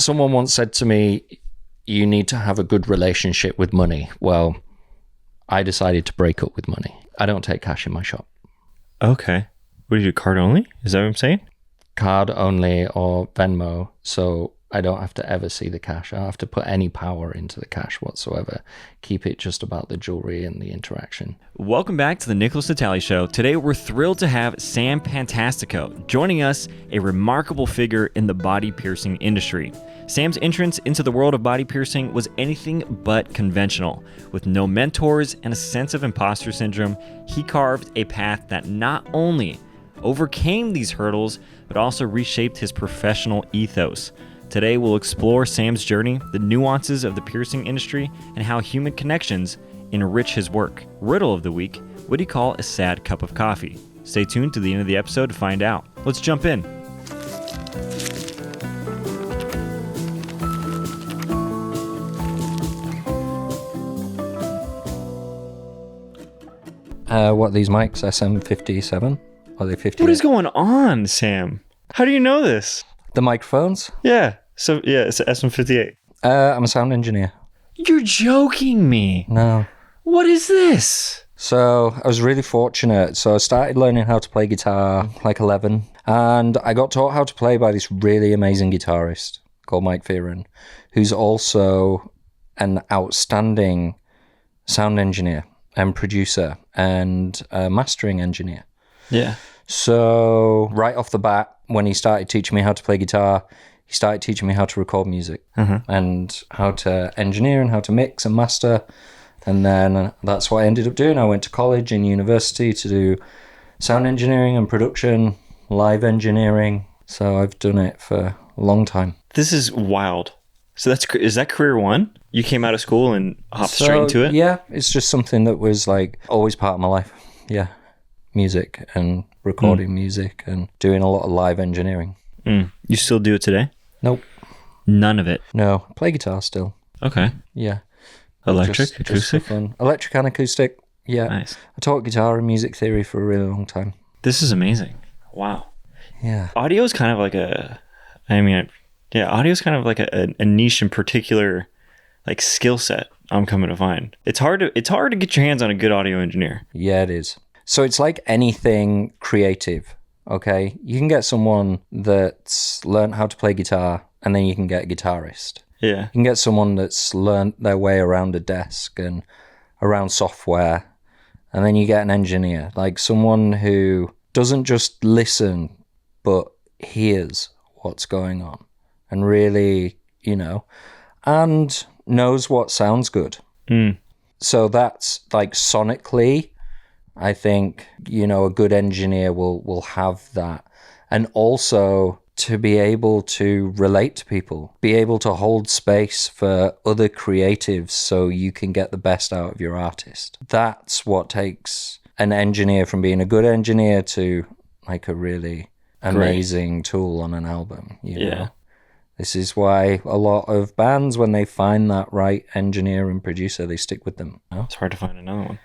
Someone once said to me, you need to have a good relationship with money. Well, I decided to break up with money. I don't take cash in my shop. Okay. What do you do, card only? Is that what I'm saying? Card only or Venmo, so I don't have to ever see the cash. I don't have to put any power into the cash whatsoever. Keep it just about the jewelry and the interaction. Welcome back to the Nickolas Natali Show. Today we're thrilled to have Sam Fantastico joining us, a remarkable figure in the body piercing industry. Sam's entrance into the world of body piercing was anything but conventional. With no mentors and a sense of imposter syndrome, he carved a path that not only overcame these hurdles, but also reshaped his professional ethos. Today, we'll explore Sam's journey, the nuances of the piercing industry, and how human connections enrich his work. Riddle of the week: what do you call a sad cup of coffee? Stay tuned to the end of the episode to find out. Let's jump in. What are these mics? SM57? Are they 50? What is going on, Sam? How do you know this? The microphones? Yeah. So, yeah, it's SM58. I'm a sound engineer. You're joking me. No. What is this? So I was really fortunate. So I started learning how to play guitar like 11. And I got taught how to play by this really amazing guitarist called Mike Fearon, who's also an outstanding sound engineer and producer and mastering engineer. Yeah. So right off the bat, when he started teaching me how to play guitar, he started teaching me how to record music and how to engineer and how to mix and master. And then that's what I ended up doing. I went to college and university to do sound engineering and production, live engineering. So I've done it for a long time. This is wild. So is that career one? You came out of school and hopped straight into it? Yeah, it's just something that was like always part of my life. Yeah, music and recording music and doing a lot of live engineering. You still do it today? Nope. None of it? No, play guitar still. Okay. Yeah. Electric, acoustic? Just fun. Electric and acoustic, yeah. Nice. I taught guitar and music theory for a really long time. This is amazing. Wow. Yeah. Audio is kind of like audio is kind of like a niche in particular, like skill set. I'm coming to find it's hard to get your hands on a good audio engineer. Yeah, it is. So it's like anything creative. Okay, you can get someone that's learned how to play guitar, and then you can get a guitarist. Yeah, you can get someone that's learned their way around a desk and around software, and then you get an engineer, like someone who doesn't just listen but hears what's going on and really, and knows what sounds good. So that's like sonically, I think, a good engineer will have that. And also to be able to relate to people, be able to hold space for other creatives so you can get the best out of your artist. That's what takes an engineer from being a good engineer to like a really amazing tool on an album. You know? This is why a lot of bands, when they find that right engineer and producer, they stick with them. It's hard to find another one.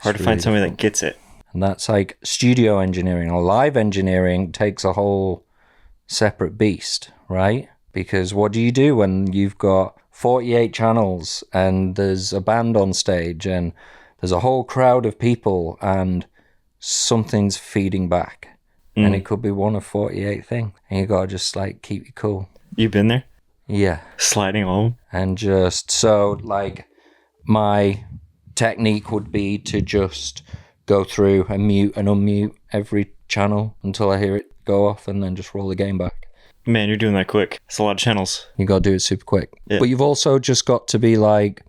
Hard to find somebody that gets it. And that's like studio engineering. Live engineering takes a whole separate beast, right? Because what do you do when you've got 48 channels and there's a band on stage and there's a whole crowd of people and something's feeding back? And it could be one of 48 things. And you got to just like keep it cool. You've been there? Yeah. Sliding home? And just so like my technique would be to just go through and mute and unmute every channel until I hear it go off and then just roll the game back. Man, you're doing that quick. It's a lot of channels. You got to do it super quick. Yeah. But you've also just got to be like,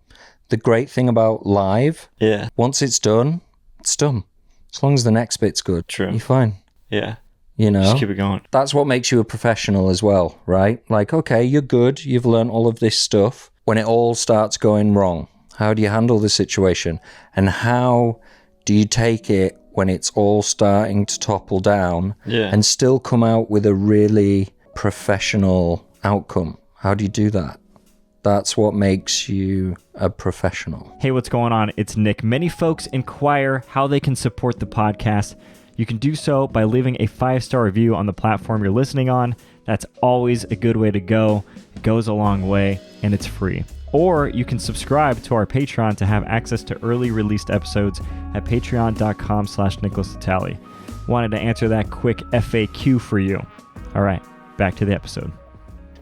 the great thing about live, once it's done, it's done. As long as the next bit's good, you're fine. Yeah. Just keep it going. That's what makes you a professional as well, right? Like, okay, you're good. You've learned all of this stuff. When it all starts going wrong, how do you handle the situation? And how do you take it when it's all starting to topple down and still come out with a really professional outcome? How do you do that? That's what makes you a professional. Hey, what's going on? It's Nick. Many folks inquire how they can support the podcast. You can do so by leaving a 5-star review on the platform you're listening on. That's always a good way to go. goes a long way, and it's free. Or you can subscribe to our Patreon to have access to early released episodes at patreon.com/Nickolas Natali. Wanted to answer that quick FAQ for you. All right, back to the episode.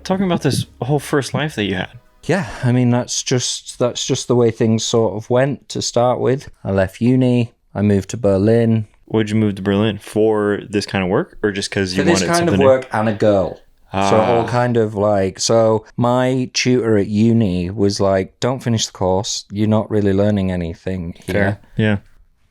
Talking about this whole first life that you had. Yeah, I mean, that's just the way things sort of went to start with. I left uni, I moved to Berlin. Would you move to Berlin for this kind of work, or just because you wanted something For this kind of work and a girl. So all kind of like, so my tutor at uni was like, don't finish the course. You're not really learning anything here. Fair. Yeah.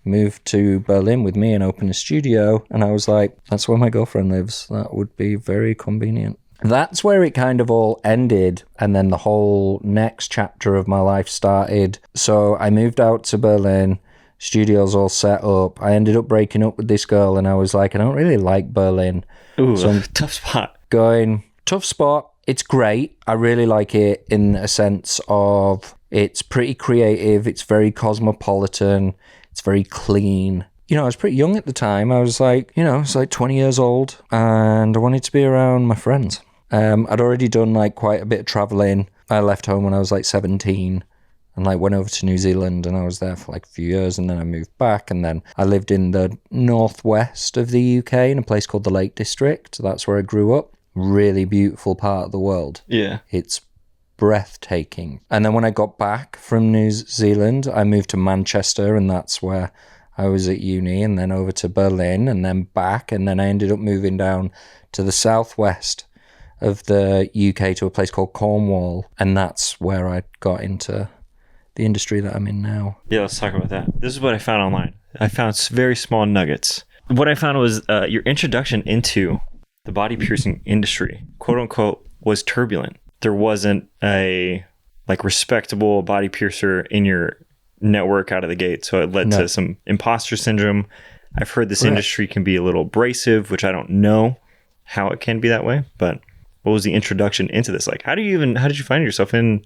Moved to Berlin with me and opened a studio. And I was like, that's where my girlfriend lives. That would be very convenient. That's where it kind of all ended. And then the whole next chapter of my life started. So I moved out to Berlin. Studio's all set up. I ended up breaking up with this girl and I was like, I don't really like Berlin. Ooh, so tough spot. Going, tough spot. It's great. I really like it in a sense of it's pretty creative. It's very cosmopolitan. It's very clean. You know, I was pretty young at the time. I was like, I was like 20 years old and I wanted to be around my friends. I'd already done like quite a bit of traveling. I left home when I was like 17 and like went over to New Zealand and I was there for like a few years and then I moved back and then I lived in the northwest of the UK in a place called the Lake District. That's where I grew up. Really beautiful part of the world. Yeah. It's breathtaking. And then when I got back from New Zealand, I moved to Manchester and that's where I was at uni, and then over to Berlin and then back, and then I ended up moving down to the southwest of the UK to a place called Cornwall, and that's where I got into the industry that I'm in now. Yeah, let's talk about that. This is what I found online. I found very small nuggets. What I found was your introduction into the body piercing industry, quote unquote, was turbulent. There wasn't a like respectable body piercer in your network out of the gate. So it led to some imposter syndrome. I've heard this industry can be a little abrasive, which I don't know how it can be that way, but what was the introduction into this? Like, how did you find yourself in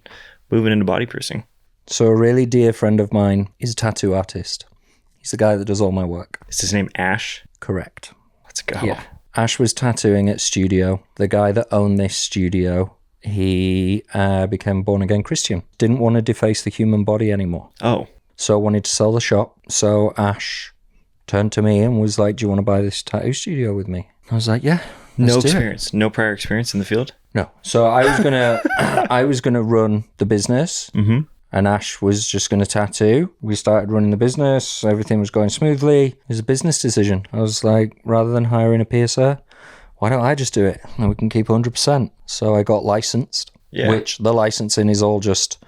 moving into body piercing? So a really dear friend of mine is a tattoo artist. He's the guy that does all my work. Is his name Ash? Correct. Let's go. Yeah. Ash was tattooing at studio. The guy that owned this studio, he became a born-again Christian. Didn't want to deface the human body anymore. Oh. So wanted to sell the shop. So Ash turned to me and was like, do you want to buy this tattoo studio with me? I was like, yeah. No experience. No prior experience in the field? No. So I was gonna run the business. Mm-hmm. And Ash was just going to tattoo. We started running the business. Everything was going smoothly. It was a business decision. I was like, rather than hiring a piercer, why don't I just do it? And we can keep 100%. So I got licensed, which the licensing is all just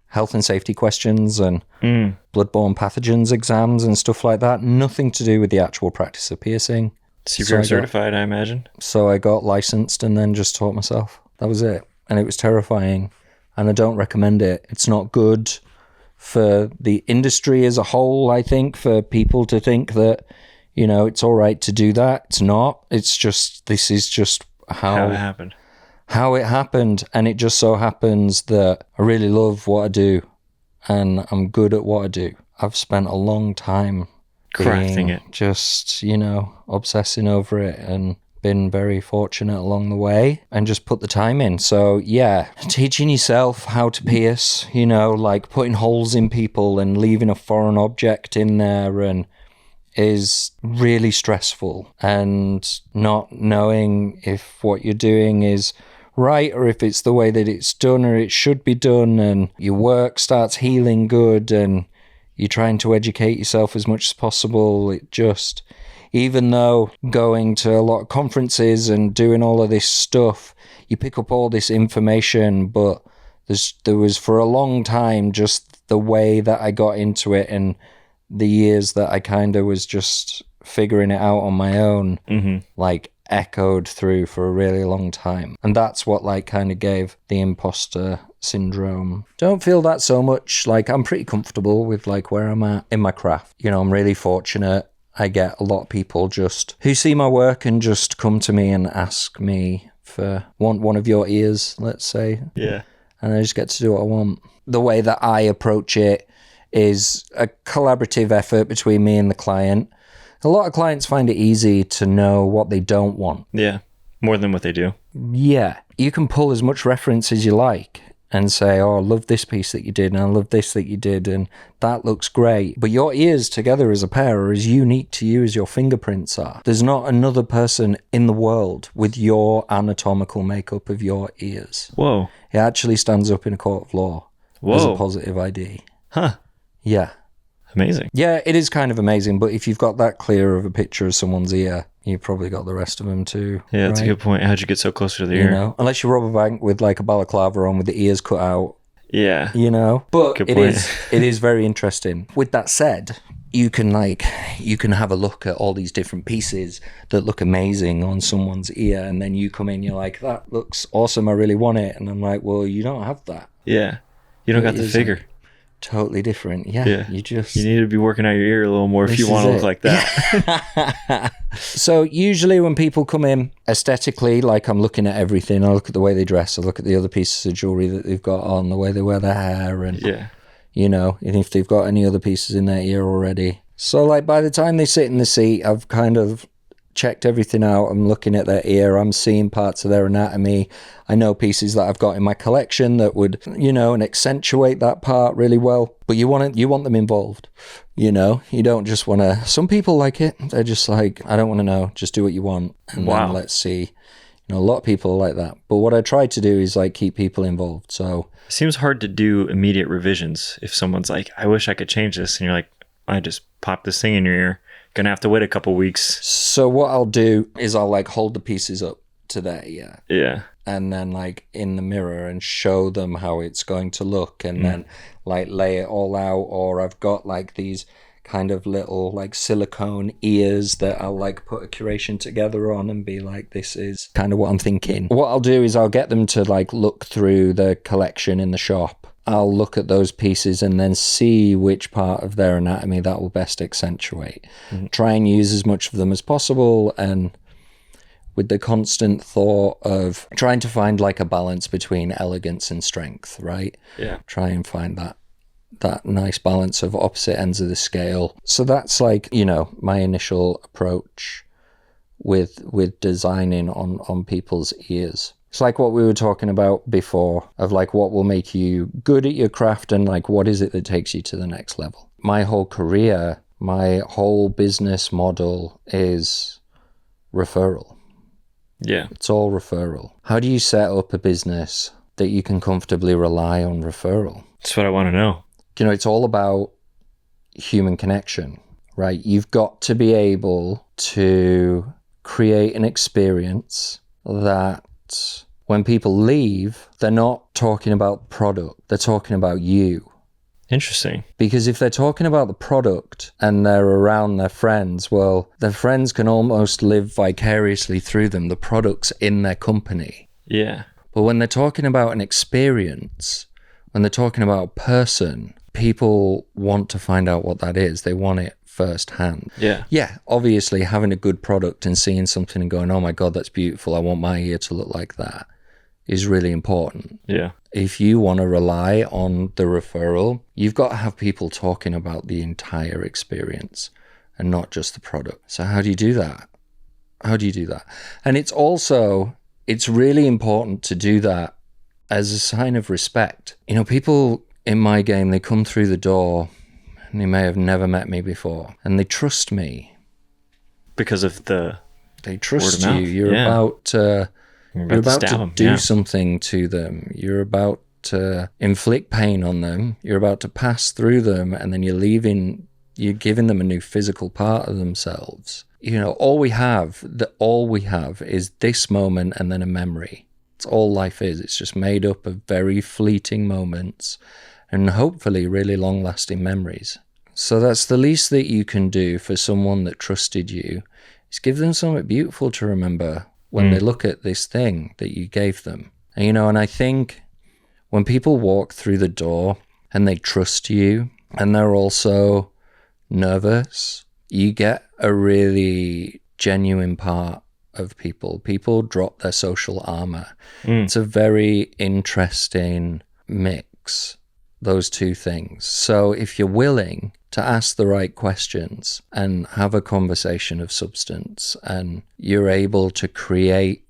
health and safety questions and bloodborne pathogens exams and stuff like that. Nothing to do with the actual practice of piercing. Super certified, I imagine. So I got licensed and then just taught myself. That was it. And it was terrifying. And I don't recommend it. It's not good for the industry as a whole, I think, for people to think that, it's all right to do that. It's not. It's just, this is just how it happened. How it happened. And it just so happens that I really love what I do and I'm good at what I do. I've spent a long time crafting it. Just, obsessing over it and been very fortunate along the way and just put the time in. So yeah, teaching yourself how to pierce, like putting holes in people and leaving a foreign object in there and is really stressful, and not knowing if what you're doing is right or if it's the way that it's done or it should be done, and your work starts healing good and you're trying to educate yourself as much as possible. It just, even though going to a lot of conferences and doing all of this stuff, you pick up all this information, but there was for a long time just the way that I got into it and the years that I kind of was just figuring it out on my own, like echoed through for a really long time. And that's what like kind of gave the imposter syndrome. Don't feel that so much. Like I'm pretty comfortable with like where I'm at in my craft. I'm really fortunate. I get a lot of people just who see my work and just come to me and ask me for one of your ears, let's say. Yeah. And I just get to do what I want. The way that I approach it is a collaborative effort between me and the client. A lot of clients find it easy to know what they don't want. Yeah. More than what they do. Yeah. You can pull as much reference as you like and say, oh, I love this piece that you did, and I love this that you did, and that looks great. But your ears together as a pair are as unique to you as your fingerprints are. There's not another person in the world with your anatomical makeup of your ears. Whoa. It actually stands up in a court of law as a positive ID. Huh. Yeah. Amazing. Yeah, it is kind of amazing, but if you've got that clear of a picture of someone's ear, you've probably got the rest of them too. Yeah, that's a good point. How'd you get so close to the ear? You know, unless you rob a bank with like a balaclava on with the ears cut out. Yeah. You know, but Good it point. is very interesting. With that said, you can have a look at all these different pieces that look amazing on someone's ear, and then you come in, you're like, that looks awesome, I really want it, and I'm like, well, you don't have that. Yeah. You don't got the figure. Totally different. Yeah. You need to be working out your ear a little more if you want to look like that. So usually when people come in aesthetically, like I'm looking at everything, I look at the way they dress, I look at the other pieces of jewelry that they've got on, the way they wear their hair, and you know, and if they've got any other pieces in their ear already. So like by the time they sit in the seat, I've kind of checked everything out. I'm looking at their ear, I'm seeing parts of their anatomy. I know pieces that I've got in my collection that would, you know, and accentuate that part really well. But you want them involved, you know. You don't just want to. Some people like it. They're just like, I don't want to know. Just do what you want, and then let's see. You know, a lot of people are like that. But what I try to do is like keep people involved. So it seems hard to do immediate revisions if someone's like, I wish I could change this, and you're like, I just popped this thing in your ear. Gonna have to wait a couple weeks. So what I'll do is I'll like hold the pieces up to their ear. Yeah. And then like in the mirror and show them how it's going to look, and then like lay it all out. Or I've got like these kind of little like silicone ears that I'll like put a curation together on and be like, this is kind of what I'm thinking. What I'll do is I'll get them to like look through the collection in the shop. I'll look at those pieces and then see which part of their anatomy that will best accentuate. Try and use as much of them as possible, and with the constant thought of trying to find like a balance between elegance and strength, right? Yeah. Try and find that nice balance of opposite ends of the scale. So that's like, you know, my initial approach with designing on people's ears. It's like what we were talking about before of like what will make you good at your craft, and like what is it that takes you to the next level. My whole career, my whole business model is referral. Yeah. It's all referral. How do you set up a business that you can comfortably rely on referral? That's what I want to know. You know, it's all about human connection, right? You've got to be able to create an experience that when people leave, they're not talking about the product, they're talking about you. Interesting. Because if they're talking about the product and they're around their friends, well, their friends can almost live vicariously through them. The product's in their company. Yeah. But when they're talking about an experience, when they're talking about a person, people want to find out what that is. They want it firsthand. Yeah. Yeah, obviously having a good product and seeing something and going, oh my God, that's beautiful, I want my ear to look like that, is really important. Yeah. If you want to rely on the referral, you've got to have people talking about the entire experience and not just the product. So how do you do that? And it's really important to do that as a sign of respect. You know, people in my game, they come through the door and they may have never met me before, and they trust me. Because of they trust word of you. mouth. You're about to do them. something to them. You're about to inflict pain on them. You're about to pass through them, and then you're giving them a new physical part of themselves. You know, all we have is this moment and then a memory. It's all life is. It's just made up of very fleeting moments and hopefully really long-lasting memories. So that's the least that you can do for someone that trusted you, is give them something beautiful to remember when they look at this thing that you gave them. And, you know, and I think when people walk through the door and they trust you and they're also nervous, you get a really genuine part of people. People drop their social armor. It's a very interesting mix, those two things. So if you're willing to ask the right questions and have a conversation of substance, and you're able to create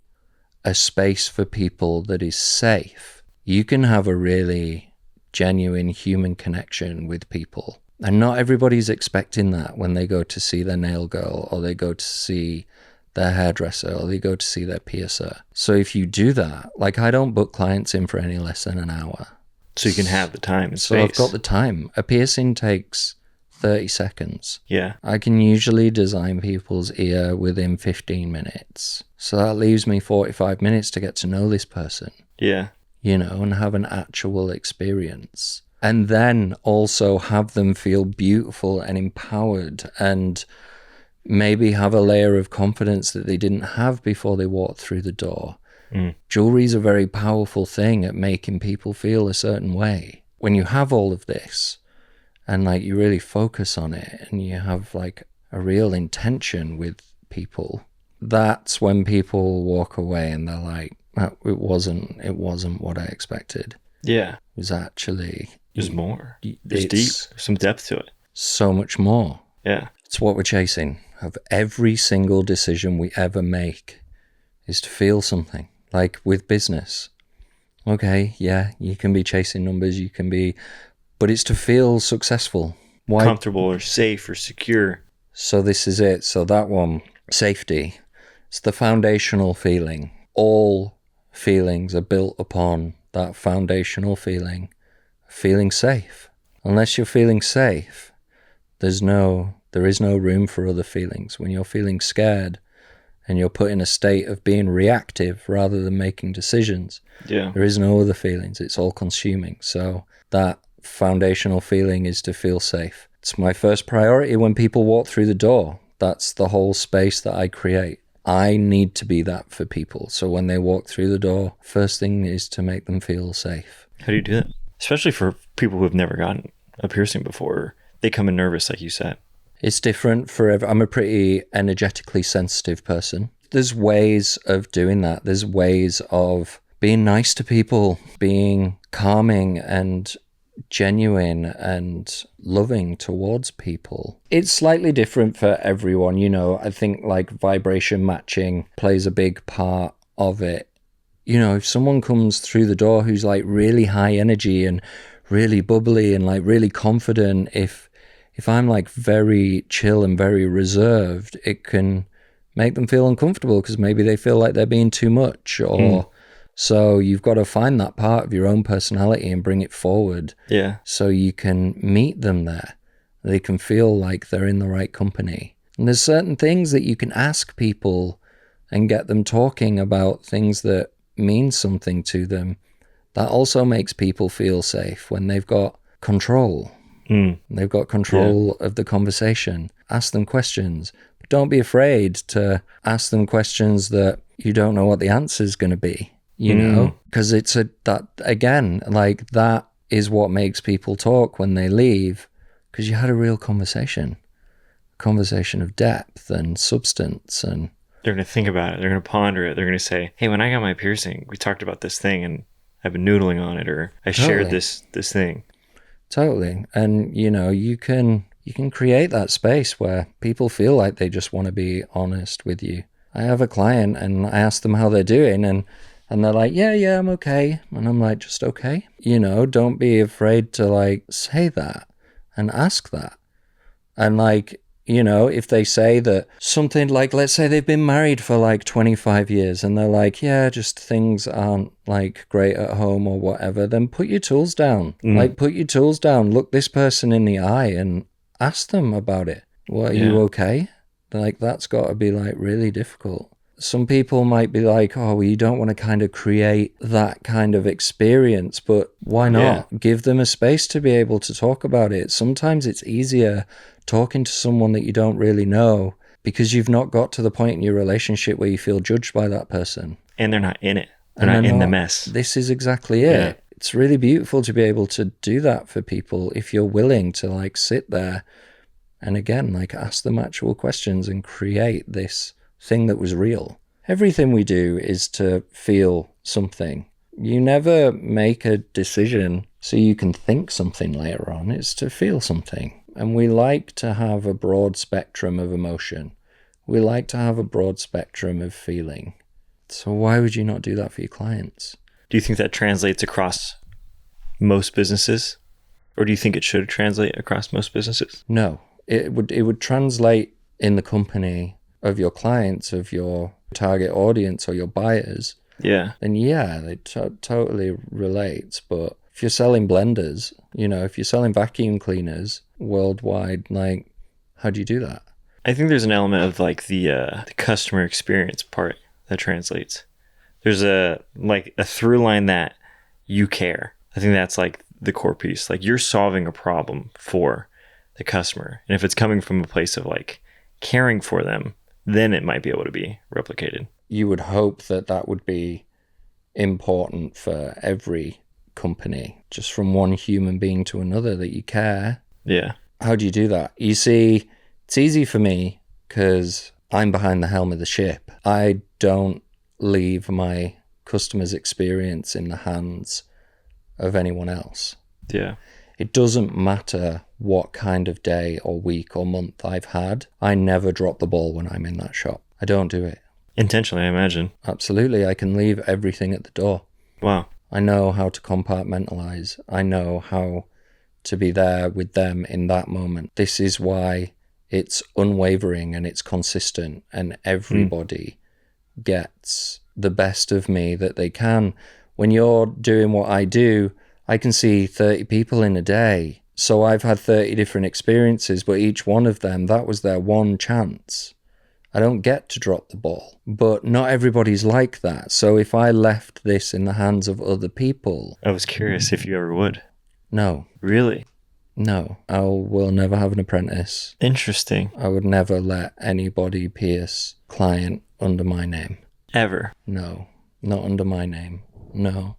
a space for people that is safe, you can have a really genuine human connection with people. And not everybody's expecting that when they go to see their nail girl, or they go to see their hairdresser, or they go to see their piercer. So if you do that, like, I don't book clients in for any less than an hour. So you can have the time and space. So I've got the time. A piercing takes 30 seconds. Yeah. I can usually design people's ear within 15 minutes. So that leaves me 45 minutes to get to know this person. Yeah. You know, and have an actual experience. And then also have them feel beautiful and empowered, and maybe have a layer of confidence that they didn't have before they walked through the door. Jewelry is a very powerful thing at making people feel a certain way. When you have all of this, and like you really focus on it, and you have like a real intention with people, that's when people walk away and they're like, it wasn't what I expected. Yeah. It was actually... There's more. There's deep. Some depth to it. So much more. Yeah. It's what we're chasing. Of every single decision we ever make is to feel something. Like with business. Okay, yeah, you can be chasing numbers, but it's to feel successful. Why? Comfortable or safe or secure. So this is it. So that one, safety. It's the foundational feeling. All feelings are built upon that foundational feeling safe. Unless you're feeling safe, there is no room for other feelings. When you're feeling scared and you're put in a state of being reactive rather than making decisions, there is no other feelings. It's all consuming. So that foundational feeling is to feel safe. It's my first priority when people walk through the door. That's the whole space that I create. I need to be that for people. So when they walk through the door, first thing is to make them feel safe. How do you do that? Especially for people who have never gotten a piercing before. They come in nervous, like you said. It's different for I'm a pretty energetically sensitive person. There's ways of doing that. There's ways of being nice to people, being calming and genuine and loving towards people. It's slightly different for everyone. You know, I think like vibration matching plays a big part of it. You know, if someone comes through the door who's like really high energy and really bubbly and like really confident, if I'm like very chill and very reserved, it can make them feel uncomfortable because maybe they feel like they're being too much, or so you've got to find that part of your own personality and bring it forward. Yeah. So you can meet them there. They can feel like they're in the right company. And there's certain things that you can ask people and get them talking about things that mean something to them. That also makes people feel safe when they've got control. They've got control of the conversation. Ask them questions, but don't be afraid to ask them questions that you don't know what the answer is going to be, you know, because it's that is what makes people talk when they leave, because you had a real conversation of depth and substance. And they're going to think about it. They're going to ponder it. They're going to say, hey, when I got my piercing, we talked about this thing and I've been noodling on it, or I shared this thing. Totally. And, you know, you can create that space where people feel like they just want to be honest with you. I have a client and I ask them how they're doing, and they're like, yeah, I'm okay. And I'm like, just okay. You know, don't be afraid to like say that and ask that. And like, you know, if they say that something like, let's say they've been married for like 25 years and they're like, yeah, just things aren't like great at home or whatever, then put your tools down. Like, put your tools down, look this person in the eye and ask them about it. What, are you okay? Like, that's got to be like really difficult. Some people might be like, oh, well, you don't want to kind of create that kind of experience, but why not? Yeah. Give them a space to be able to talk about it. Sometimes it's easier talking to someone that you don't really know because you've not got to the point in your relationship where you feel judged by that person. And they're not in it. They're not in the mess. This is exactly it. Yeah. It's really beautiful to be able to do that for people if you're willing to like sit there and again, like ask them actual questions and create this thing that was real. Everything we do is to feel something. You never make a decision so you can think something later on. It's to feel something. And we like to have a broad spectrum of emotion. We like to have a broad spectrum of feeling. So why would you not do that for your clients? Do you think that translates across most businesses? Or do you think it should translate across most businesses? No, it would translate in the company of your clients, of your target audience or your buyers. Yeah. Then yeah, they totally relates. But if you're selling blenders, if you're selling vacuum cleaners worldwide, like, how do you do that? I think there's an element of like the customer experience part that translates. There's a through line that you care. I think that's like the core piece. Like, you're solving a problem for the customer. And if it's coming from a place of like caring for them, then it might be able to be replicated. You would hope that would be important for every company, just from one human being to another, that you care. Yeah. How do you do that? You see, it's easy for me because I'm behind the helm of the ship. I don't leave my customer's experience in the hands of anyone else. Yeah. It doesn't matter what kind of day or week or month I've had. I never drop the ball when I'm in that shop. I don't do it. Intentionally, I imagine. Absolutely. I can leave everything at the door. Wow. I know how to compartmentalize. I know how to be there with them in that moment. This is why it's unwavering and it's consistent, and everybody gets the best of me that they can. When you're doing what I do, I can see 30 people in a day. So I've had 30 different experiences, but each one of them, that was their one chance. I don't get to drop the ball, but not everybody's like that. So if I left this in the hands of other people... I was curious if you ever would. No. Really? No. I will never have an apprentice. Interesting. I would never let anybody pierce client under my name. Ever? No. Not under my name. No.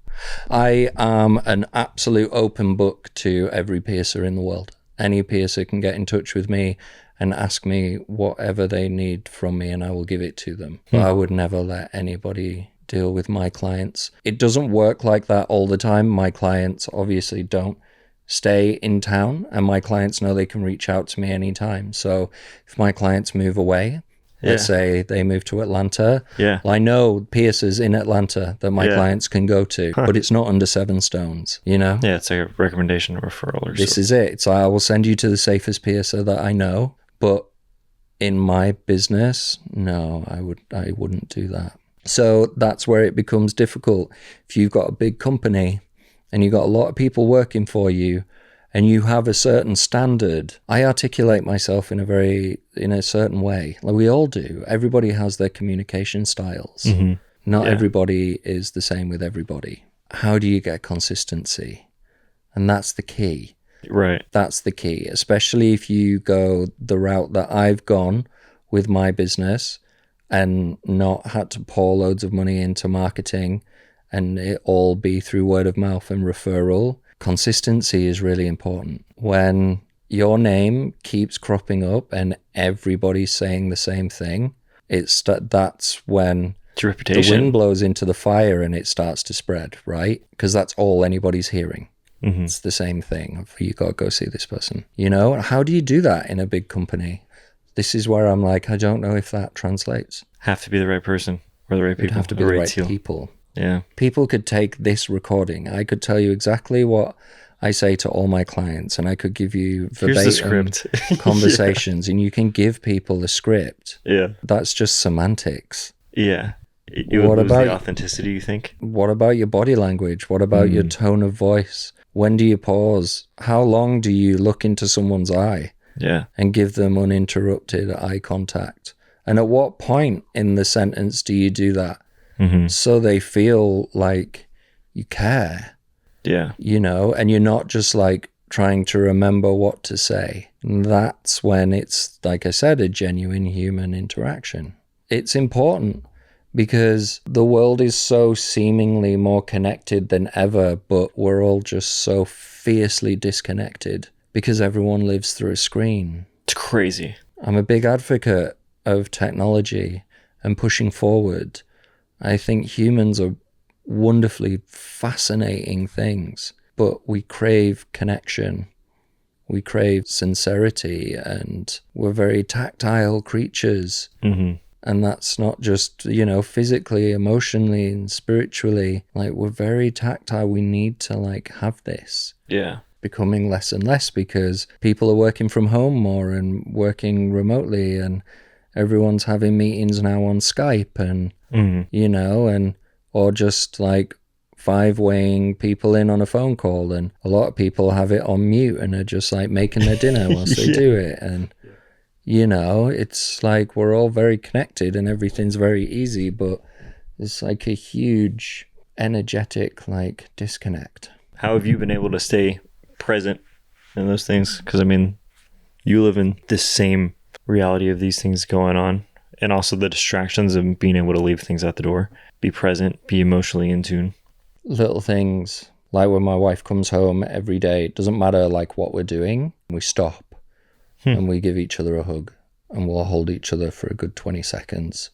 I am an absolute open book to every piercer in the world. Any piercer can get in touch with me and ask me whatever they need from me, and I will give it to them. But I would never let anybody deal with my clients. It doesn't work like that all the time. My clients obviously don't stay in town, and my clients know they can reach out to me anytime. So if my clients move away, let's say they move to Atlanta, well, I know piercers in Atlanta that my clients can go to, but it's not under 7 stones, Yeah, it's like a recommendation or referral or This is it. So I will send you to the safest piercer that I know, but in my business, no, I wouldn't do that. So that's where it becomes difficult. If you've got a big company and you've got a lot of people working for you, and you have a certain standard, I articulate myself in a certain way. Like we all do. Everybody has their communication styles. Not everybody is the same with everybody. How do you get consistency? And that's the key. Right. That's the key, especially if you go the route that I've gone with my business and not had to pour loads of money into marketing and it all be through word of mouth and referral. Consistency is really important. When your name keeps cropping up and everybody's saying the same thing, that's when it's your reputation. The wind blows into the fire and it starts to spread, right? Because that's all anybody's hearing. It's the same thing. You got to go see this person. How do you do that in a big company? This is where I'm like, I don't know if that translates. Have to be the right person or the right people. It'd have to be the right people. Yeah. People could take this recording. I could tell you exactly what I say to all my clients, and I could give you verbatim conversations, and you can give people a script. Yeah. That's just semantics. Yeah. It would lose the authenticity, you think? What about your body language? What about your tone of voice? When do you pause? How long do you look into someone's eye? Yeah. And give them uninterrupted eye contact? And at what point in the sentence do you do that? So they feel like you care. Yeah. And you're not just like trying to remember what to say. And that's when it's, like I said, a genuine human interaction. It's important because the world is so seemingly more connected than ever, but we're all just so fiercely disconnected because everyone lives through a screen. It's crazy. I'm a big advocate of technology and pushing forward. I think humans are wonderfully fascinating things, but we crave connection. We crave sincerity, and we're very tactile creatures. And that's not just, physically, emotionally, and spiritually. Like, we're very tactile. We need to, like, have this. Yeah. Becoming less and less because people are working from home more and working remotely, and everyone's having meetings now on Skype and, or just, like, five-weighing people in on a phone call, and a lot of people have it on mute and are just, like, making their dinner whilst they do it. And it's like we're all very connected and everything's very easy, but it's like a huge energetic, like, disconnect. How have you been able to stay present in those things? Because, I mean, you live in the same reality of these things going on, and also the distractions of being able to leave things at the door. Be present, be emotionally in tune. Little things, like when my wife comes home every day, it doesn't matter, like, what we're doing, we stop. And we give each other a hug, and we'll hold each other for a good 20 seconds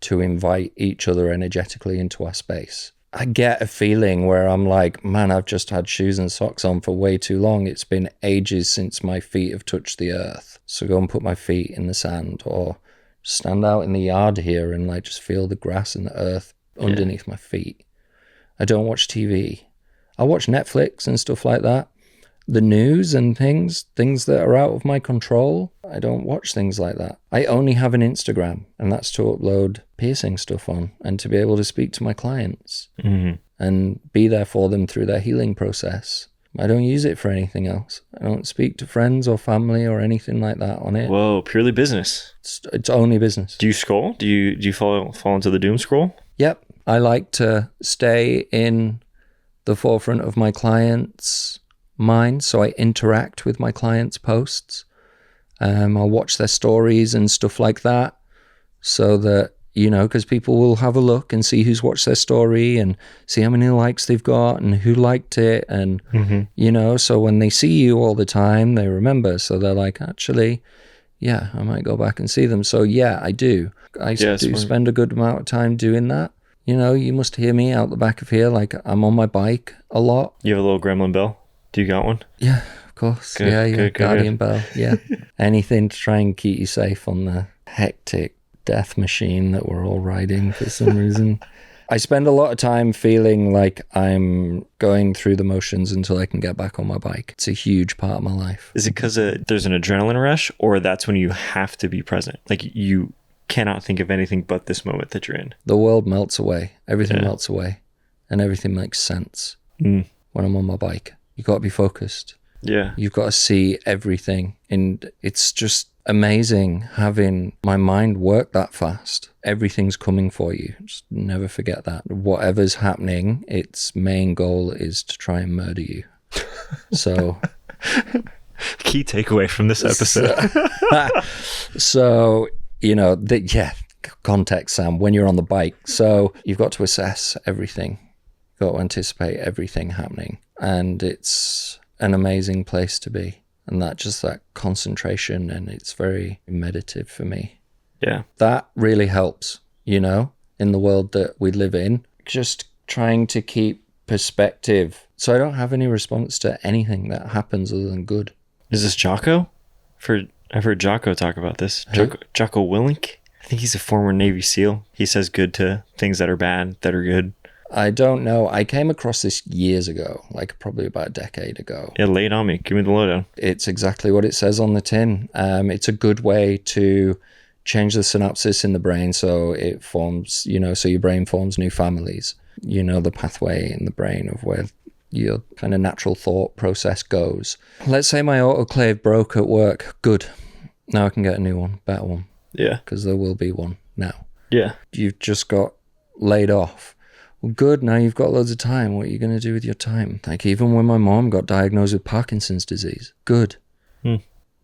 to invite each other energetically into our space. I get a feeling where I'm like, man, I've just had shoes and socks on for way too long. It's been ages since my feet have touched the earth. So go and put my feet in the sand, or stand out in the yard here and, like, just feel the grass and the earth underneath my feet. I don't watch TV. I watch Netflix and stuff like that. The news and things that are out of my control, I don't watch things like that. I only have an Instagram, and that's to upload piercing stuff on and to be able to speak to my clients and be there for them through their healing process. I don't use it for anything else. I don't speak to friends or family or anything like that on it. Whoa, purely business. It's only business. Do you scroll? Do you fall into the doom scroll? Yep. I like to stay in the forefront of my clients' mind, so I interact with my clients' posts. I'll watch their stories and stuff like that, so that, because people will have a look and see who's watched their story and see how many likes they've got and who liked it. And, so when they see you all the time, they remember. So they're like, actually, yeah, I might go back and see them. So yeah, I do. I do spend a good amount of time doing that. You must hear me out the back of here. Like, I'm on my bike a lot. You have a little gremlin bell? Do you got one? Yeah, of course. Good, Guardian bell. Yeah. Anything to try and keep you safe on the hectic death machine that we're all riding for some reason. I spend a lot of time feeling like I'm going through the motions until I can get back on my bike. It's a huge part of my life. Is it because there's an adrenaline rush, or that's when you have to be present? Like, you cannot think of anything but this moment that you're in. The world melts away. Everything melts away. And everything makes sense when I'm on my bike. You got to be focused. Yeah. You've got to see everything. And it's just amazing having my mind work that fast. Everything's coming for you. Just never forget that. Whatever's happening, its main goal is to try and murder you. So... Key takeaway from this episode. So context, Sam, when you're on the bike. So you've got to assess everything. You've got to anticipate everything happening. And it's an amazing place to be. And that concentration, and it's very meditative for me. Yeah. That really helps, in the world that we live in. Just trying to keep perspective. So I don't have any response to anything that happens other than good. Is this Jocko? I've heard Jocko talk about this. Jocko Willink? I think he's a former Navy SEAL. He says good to things that are bad, that are good. I don't know. I came across this years ago, like probably about a decade ago. Yeah, lay it on me. Give me the lowdown. It's exactly what it says on the tin. It's a good way to change the synapses in the brain so it forms, so your brain forms new families. The pathway in the brain of where your kind of natural thought process goes. Let's say my autoclave broke at work. Good. Now I can get a new one, better one. Yeah. Because there will be one now. Yeah. You've just got laid off. Well, good. Now you've got loads of time. What are you going to do with your time? Like, even when my mom got diagnosed with Parkinson's disease. Good.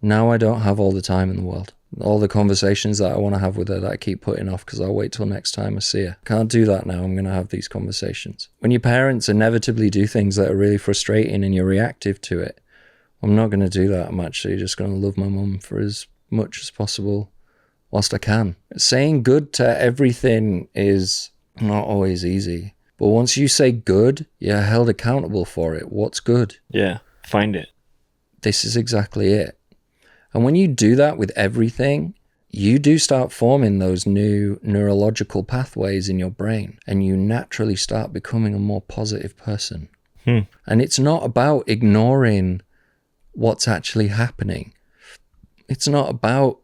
Now I don't have all the time in the world. All the conversations that I want to have with her that I keep putting off because I'll wait till next time I see her. Can't do that now. I'm going to have these conversations. When your parents inevitably do things that are really frustrating and you're reactive to it, I'm not going to do that. I'm actually just going to love my mum for as much as possible whilst I can. Saying good to everything is not always easy. But once you say good, you're held accountable for it. What's good? Yeah. Find it. This is exactly it. And when you do that with everything, you do start forming those new neurological pathways in your brain, and you naturally start becoming a more positive person. And it's not about ignoring what's actually happening. It's not about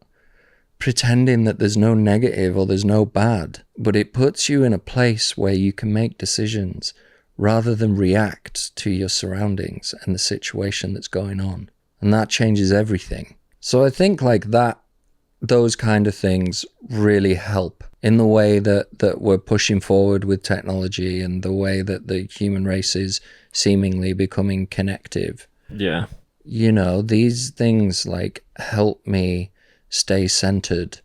pretending that there's no negative or there's no bad, but it puts you in a place where you can make decisions rather than react to your surroundings and the situation that's going on. And that changes everything. So I think like that, those kind of things really help in the way that we're pushing forward with technology and the way that the human race is seemingly becoming connective. Yeah. You know, these things like help me stay centered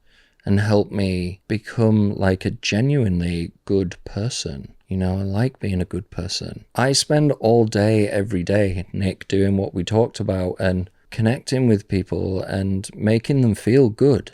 and help me become like a genuinely good person. You know, I like being a good person. I spend all day, every day, Nick, doing what we talked about and connecting with people and making them feel good.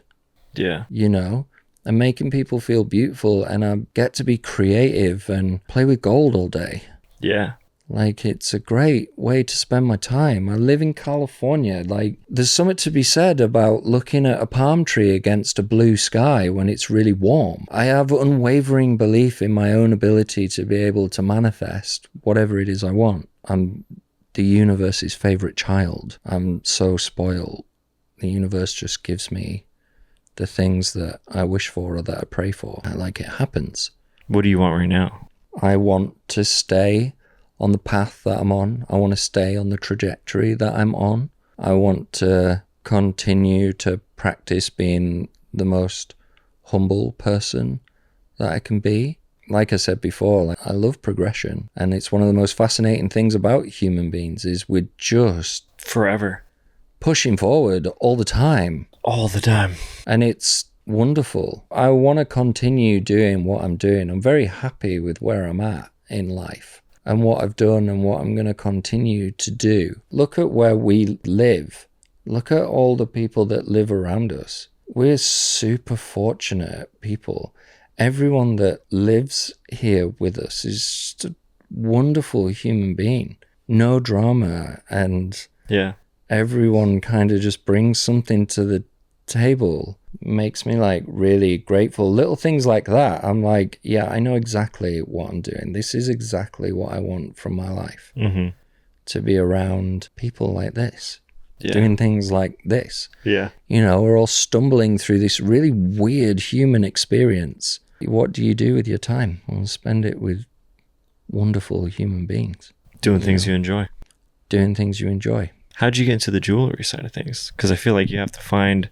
Yeah. You know, and making people feel beautiful, and I get to be creative and play with gold all day. Yeah. Like, it's a great way to spend my time. I live in California. Like, there's something to be said about looking at a palm tree against a blue sky when it's really warm. I have unwavering belief in my own ability to be able to manifest whatever it is I want. I'm the universe's favorite child. I'm so spoiled. The universe just gives me the things that I wish for or that I pray for. Like, it happens. What do you want right now? I want to stay on the path that I'm on. I want to stay on the trajectory that I'm on. I want to continue to practice being the most humble person that I can be. Like I said before, like, I love progression, and it's one of the most fascinating things about human beings is we're just Forever. pushing forward all the time. All the time. And it's wonderful. I want to continue doing what I'm doing. I'm very happy with where I'm at in life and what I've done and what I'm going to continue to do. Look at where we live. Look at all the people that live around us. We're super fortunate people. Everyone that lives here with us is just a wonderful human being. No drama, and Yeah. everyone kind of just brings something to the table. Makes me like really grateful. Little things like that. I'm like, yeah, I know exactly what I'm doing. This is exactly what I want from my life. Mm-hmm. To be around people like this. Yeah. Doing things like this. Yeah. You know, we're all stumbling through this really weird human experience. What do you do with your time? Well, spend it with wonderful human beings. Doing things you enjoy. Doing things you enjoy. How'd you get into the jewelry side of things? Because I feel like you have to find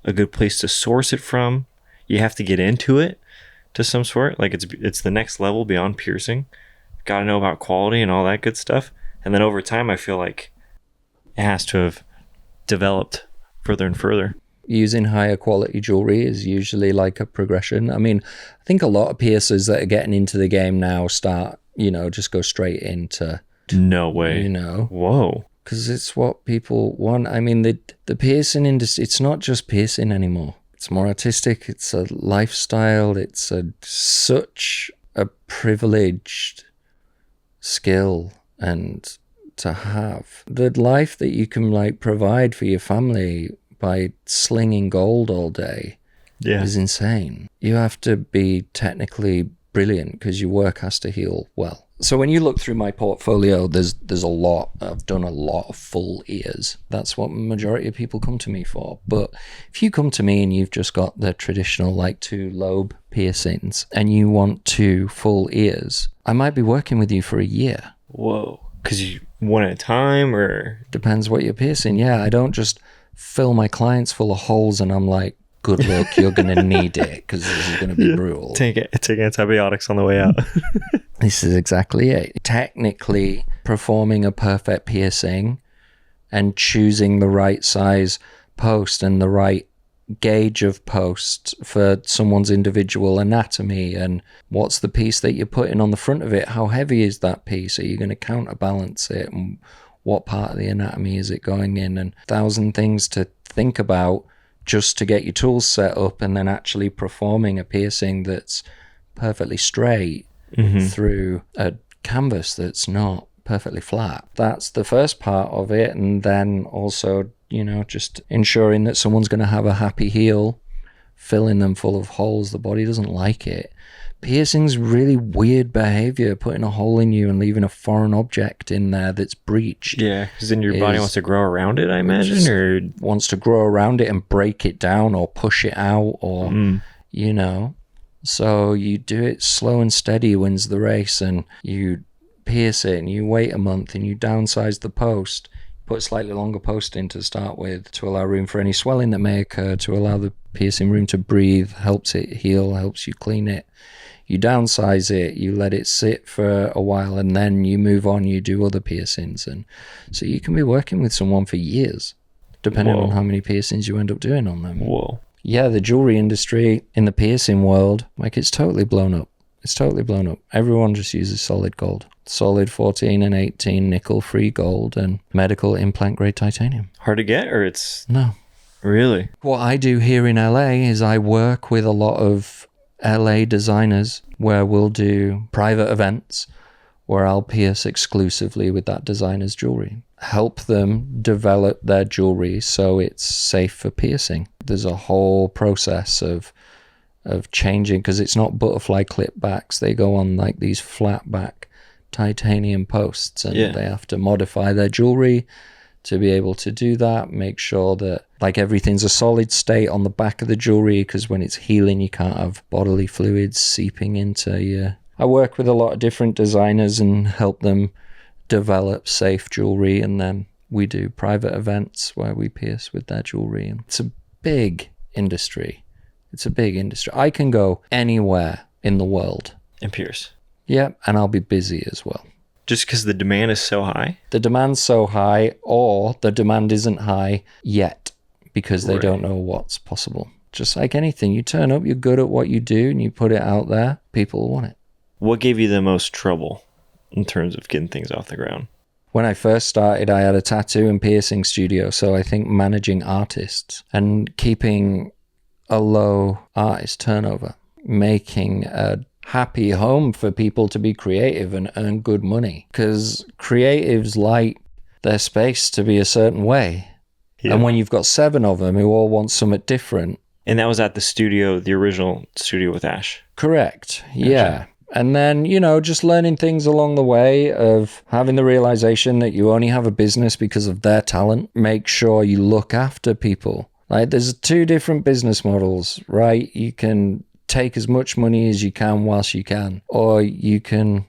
a good place to source it from. You have to get into it to some sort. Like it's the next level beyond piercing. Got to know about quality and all that good stuff. And then over time, I feel like it has to have developed further and further. Using higher quality jewelry is usually like a progression. I mean, I think a lot of piercers that are getting into the game now start, you know, just go straight into... No way. You know. Whoa. Because it's what people want. I mean, the piercing industry, it's not just piercing anymore. It's more artistic. It's a lifestyle. It's such a privileged skill and to have. The life that you can like provide for your family by slinging gold all day is insane. You have to be technically brilliant because your work has to heal well. So when you look through my portfolio, there's a lot. I've done a lot of full ears. That's what majority of people come to me for. But if you come to me and you've just got the traditional like 2 lobe piercings and you want 2 full ears, I might be working with you for a year. Whoa. Because you one at a time, or? Depends what you're piercing. Yeah, I don't just fill my clients full of holes and I'm like, good luck, you're going to need it because this is going to be brutal. Take antibiotics on the way out. This is exactly it. Technically, performing a perfect piercing and choosing the right size post and the right gauge of post for someone's individual anatomy, and what's the piece that you're putting on the front of it? How heavy is that piece? Are you going to counterbalance it? And what part of the anatomy is it going in? And 1,000 things to think about just to get your tools set up, and then actually performing a piercing that's perfectly straight through a canvas that's not perfectly flat. That's the first part of it. And then also, you know, just ensuring that someone's going to have a happy heel filling them full of holes. The body doesn't like it. Piercing's really weird behavior, putting a hole in you and leaving a foreign object in there that's breached. Yeah, because then your body wants to grow around it, I imagine, or wants to grow around it and break it down or push it out or, you know. So you do it slow and steady wins the race, and you pierce it and you wait a month and you downsize the post, put a slightly longer post in to start with to allow room for any swelling that may occur, to allow the piercing room to breathe, helps it heal, helps you clean it. You downsize it, you let it sit for a while, and then you move on, you do other piercings. And so you can be working with someone for years, depending on how many piercings you end up doing on them. Whoa. Yeah, the jewelry industry in the piercing world, like, it's totally blown up. It's totally blown up. Everyone just uses solid gold. Solid 14 and 18 nickel-free gold and medical implant-grade titanium. Hard to get, or it's... No. Really? What I do here in LA is I work with a lot of LA designers where we'll do private events where I'll pierce exclusively with that designer's jewelry. Help them develop their jewelry so it's safe for piercing. There's a whole process of changing, because it's not butterfly clip backs. They go on like these flat back titanium posts, and they have to modify their jewelry to be able to do that. Make sure that like everything's a solid state on the back of the jewelry, because when it's healing you can't have bodily fluids seeping into you. I work with a lot of different designers and help them develop safe jewelry, and then we do private events where we pierce with their jewelry. And it's a big industry. It's a big industry. I can go anywhere in the world And pierce. Yeah, and I'll be busy as well. Just because the demand is so high? The demand's so high, or the demand isn't high yet because they don't know what's possible. Just like anything, you turn up, you're good at what you do, and you put it out there, people will want it. What gave you the most trouble in terms of getting things off the ground? When I first started, I had a tattoo and piercing studio, so I think managing artists and keeping a low artist turnover, making a happy home for people to be creative and earn good money, because creatives like their space to be a certain way. Yeah. And when you've got 7 of them who all want something different. And that was at the studio, the original studio with Ash. Correct. Gotcha. Yeah. And then, you know, just learning things along the way of having the realization that you only have a business because of their talent. Make sure you look after people. Like, there's 2 different business models, right? You can take as much money as you can whilst you can, or you can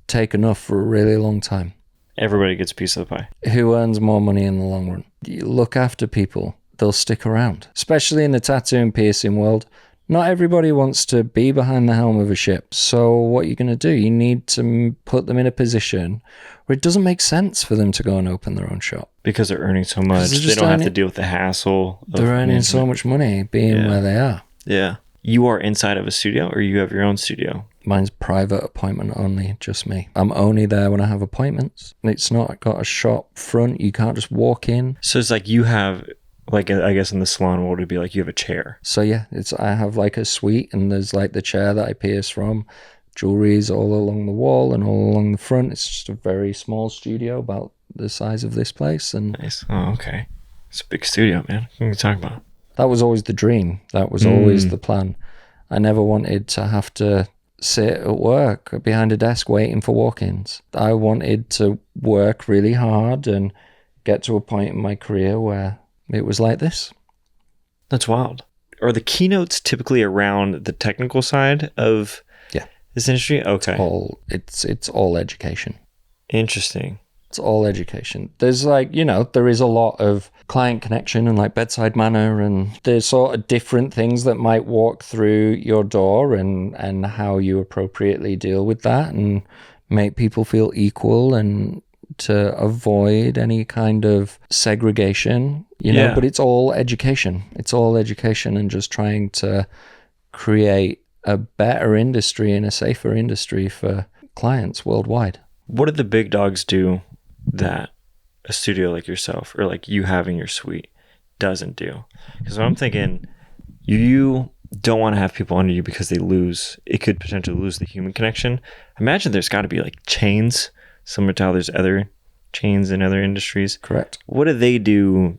take enough for a really long time. Everybody gets a piece of the pie. Who earns more money in the long run? You look after people, they'll stick around. Especially in the tattoo and piercing world, not everybody wants to be behind the helm of a ship. So what you're going to do, you need to put them in a position where it doesn't make sense for them to go and open their own shop. Because they're earning so much. They don't have to deal with the hassle. They're earning so much money being where they are. Yeah. You are inside of a studio, or you have your own studio? Mine's private appointment only, just me. I'm only there when I have appointments. It's not got a shop front. You can't just walk in. So it's like you have, like, I guess in the salon world, it'd be like you have a chair. So yeah, I have like a suite, and there's like the chair that I pierce from. Jewelry's all along the wall and all along the front. It's just a very small studio, about the size of this place. And nice. Oh, okay. It's a big studio, man. What are you talking about? That was always the dream. That was always the plan. I never wanted to have to sit at work behind a desk waiting for walk-ins. I wanted to work really hard and get to a point in my career where it was like this. That's wild. Are the keynotes typically around the technical side of this industry? Okay. It's all education. Interesting. It's all education. There's like, you know, there is a lot of client connection and like bedside manner, and there's sort of different things that might walk through your door, and how you appropriately deal with that and make people feel equal and to avoid any kind of segregation, you know, but it's all education. It's all education and just trying to create a better industry and a safer industry for clients worldwide. What do the big dogs do that a studio like yourself, or like you having your suite, doesn't do? Because I'm thinking, you don't want to have people under you because it could potentially lose the human connection. Imagine there's got to be like chains, similar to how there's other chains in other industries. Correct. What do they do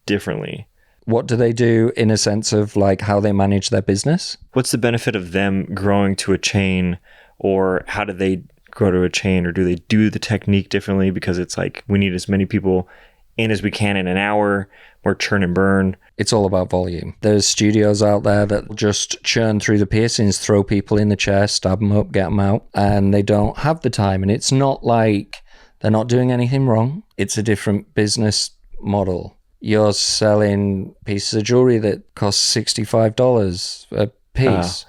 differently? What do they do in a sense of like how they manage their business? What's the benefit of them growing to a chain, or how do they grow to a chain, or do they do the technique differently because it's like we need as many people in as we can in an hour, or churn and burn? It's all about volume. There's studios out there that just churn through the piercings, throw people in the chair, stab them up, get them out, and they don't have the time. And it's not like they're not doing anything wrong. It's a different business model. You're selling pieces of jewelry that cost $65 a piece,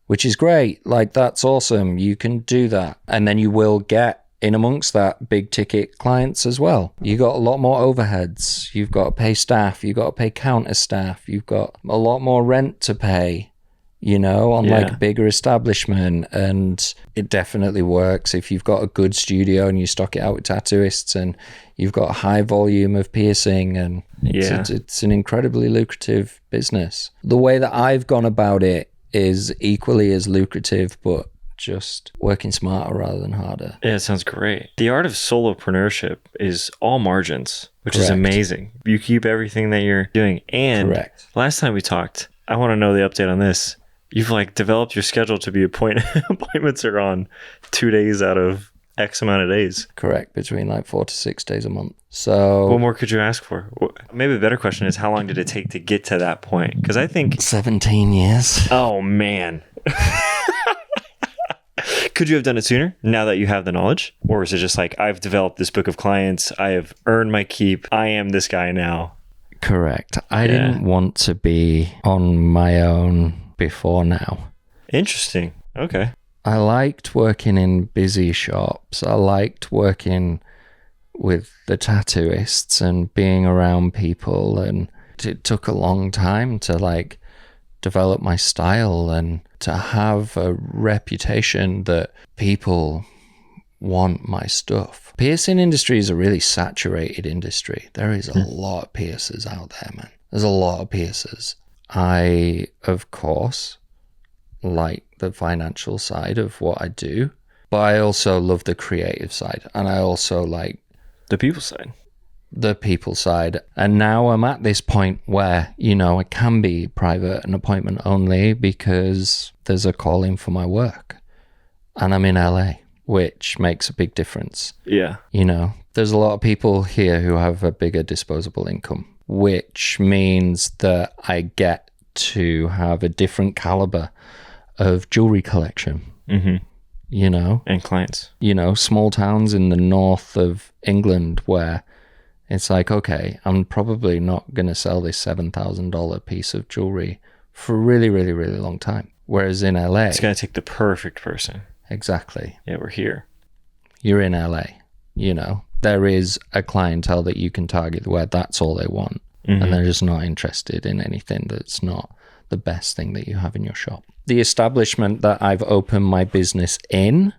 which is great. Like, that's awesome. You can do that. And then you will get in amongst that big ticket clients as well. You got a lot more overheads. You've got to pay staff. You've got to pay counter staff. You've got a lot more rent to pay, you know, on like a bigger establishment. And it definitely works if you've got a good studio and you stock it out with tattooists and you've got a high volume of piercing, and it's an incredibly lucrative business. The way that I've gone about it is equally as lucrative, but just working smarter rather than harder. Yeah, it sounds great. The art of solopreneurship is all margins, which is amazing. You keep everything that you're doing. And last time we talked, I want to know the update on this. You've like developed your schedule to be appointments are on 2 days out of X amount of days. Correct. Between like 4 to 6 days a month. So what more could you ask for? Maybe a better question is, how long did it take to get to that point? Because I think 17 years. Oh, man. Could you have done it sooner now that you have the knowledge? Or is it just like, I've developed this book of clients, I have earned my keep, I am this guy now? Correct. I didn't want to be on my own before now. Interesting. Okay. I liked working in busy shops. I liked working with the tattooists and being around people. And it took a long time to like develop my style and to have a reputation that people want my stuff. Piercing industry is a really saturated industry. There is a lot of piercers out there, man. There's a lot of piercers. I, of course, like the financial side of what I do, but I also love the creative side, and I also like the people side. The people side. And now I'm at this point where, you know, I can be private and appointment only because there's a calling for my work. And I'm in LA, which makes a big difference. Yeah. You know, there's a lot of people here who have a bigger disposable income, which means that I get to have a different caliber of jewelry collection. Mm-hmm. You know? And clients. You know, small towns in the north of England where it's like, okay, I'm probably not going to sell this $7,000 piece of jewelry for a really, really, really long time. Whereas in LA... It's got to take the perfect person. Exactly. Yeah, we're here. You're in LA, you know. There is a clientele that you can target where that's all they want. Mm-hmm. And they're just not interested in anything that's not the best thing that you have in your shop. The establishment that I've opened my business in